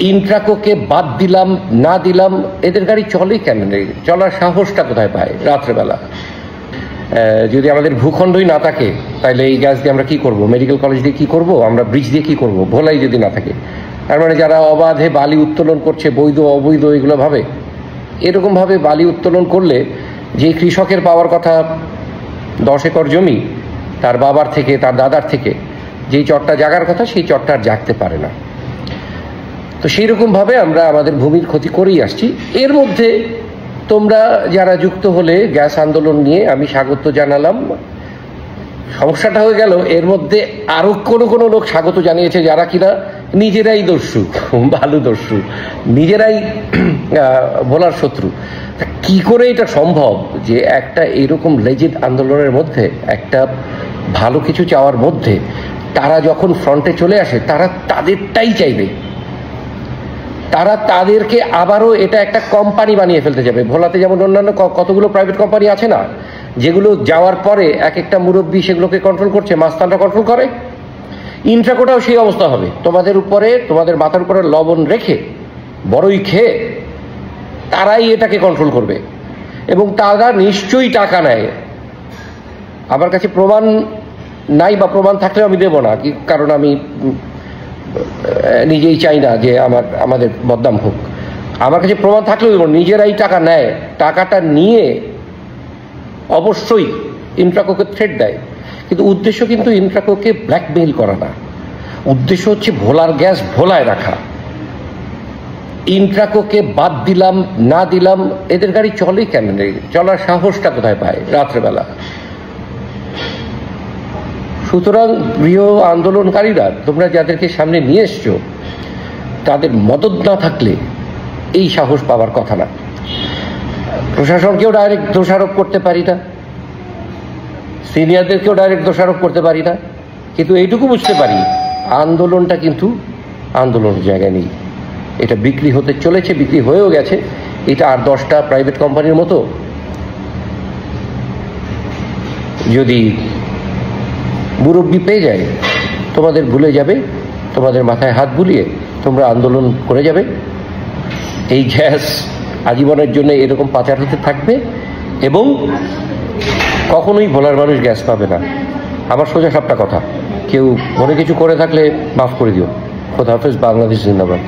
ইন্ট্রাকোকে বাদ দিলাম না দিলাম, এদের গাড়ি চলে কেমনে? চলার সাহসটা কোথায় পায় রাত্রেবেলা? যদি আমাদের ভূখণ্ডই না থাকে তাহলে এই গ্যাস দিয়ে আমরা কি করব? মেডিকেল কলেজ দিয়ে কি করব? আমরা ব্রিজ দিয়ে কি করব? ভোলাই যদি না থাকে, তার মানে যারা অবাধে বালি উত্তোলন করছে, বৈধ অবৈধ এগুলো ভাবে, এরকমভাবে বালি উত্তোলন করলে যে কৃষকের পাওয়ার কথা 10 একর জমি, তার বাবার থেকে তার দাদার থেকে যেই চটটা জাগার কথা সেই চটটা আর জাগতে পারে না। তো সেই রকমভাবে আমরা আমাদের ভূমির ক্ষতি করেই আসছি। এর মধ্যে তোমরা যারা যুক্ত হলে গ্যাস আন্দোলন নিয়ে, আমি স্বাগত জানালাম। সমস্যাটা হয়ে গেল এর মধ্যে আরো কোনো লোক স্বাগত জানিয়েছে যারা কিনা নিজেরাই দস্যু, ভালো দস্যু, নিজেরাই ভোলার শত্রু। কি করে এটা সম্ভব যে একটা এরকম লেজিট আন্দোলনের মধ্যে, একটা ভালো কিছু চাওয়ার মধ্যে তারা যখন ফ্রন্টে চলে আসে তারা তাদেরটাই চাইবে, তারা তাদেরকে আবারও এটা একটা কোম্পানি বানিয়ে ফেলতে যাবে। ভোলাতে যেমন অন্যান্য কতগুলো প্রাইভেট কোম্পানি আছে না, যেগুলো যাওয়ার পরে এক একটা মুরব্বী সেগুলোকে কন্ট্রোল করছে, মাস্তানরা কন্ট্রোল করে। ইন্ট্রাকোটাও সেই অবস্থা হবে, তোমাদের উপরে, তোমাদের মাথার উপরে লবণ রেখে বড়ই খেয়ে তারাই এটাকে কন্ট্রোল করবে এবং তারা নিশ্চয়ই টাকা নেয়। আমার কাছে প্রমাণ নাই, বা প্রমাণ থাকলেও আমি দেব না, কারণ আমি নিজেই চাই না যে আমাদের বদনাম হোক। আমার কাছে প্রমাণ থাকলেও দেব, নিজেরাই টাকা নেয়। টাকাটা নিয়ে অবশ্যই ইন্ট্রাকোকে থ্রেট দেয়, কিন্তু উদ্দেশ্য কিন্তু ইন্ট্রাকোকে ব্ল্যাকমেইল করা না, উদ্দেশ্য হচ্ছে ভোলার গ্যাস ভোলায় রাখা। ইন্ট্রাকোকে বাদ দিলাম না দিলাম, এদের গাড়ি চলে কেমনে? চলার সাহসটা কোথায় পায় রাত্রেবেলা? সুতরাং প্রিয় আন্দোলনকারীরা, তোমরা যাদেরকে সামনে নিয়ে এসছো, তাদের মদত না থাকলে এই সাহস পাওয়ার কথা না। প্রশাসনকেও ডাইরেক্ট দোষারোপ করতে পারি না, সিনিয়রদেরকেও ডাইরেক্ট দোষারোপ করতে পারি না, কিন্তু এইটুকু বুঝতে পারি আন্দোলনটা কিন্তু আন্দোলনের জায়গায় নেই। এটা বিক্রি হতে চলেছে, বিক্রি হয়েও গেছে। এটা আর 10টা প্রাইভেট কোম্পানির মতো যদি মুরব্বি পেয়ে যায়, তোমাদের ভুলে যাবে, তোমাদের মাথায় হাত বুলিয়ে তোমরা আন্দোলন করে যাবে। এই গ্যাস আজীবনের জন্য এরকম পাচার হতে থাকবে এবং কখনোই ভোলার মানুষ গ্যাস পাবে না। আমার সোজা সাপটা কথা, কেউ মনে কিছু করে থাকলে মাফ করে দিও। খোদা হাফেজ। বাংলাদেশ জিন্দাবাদ।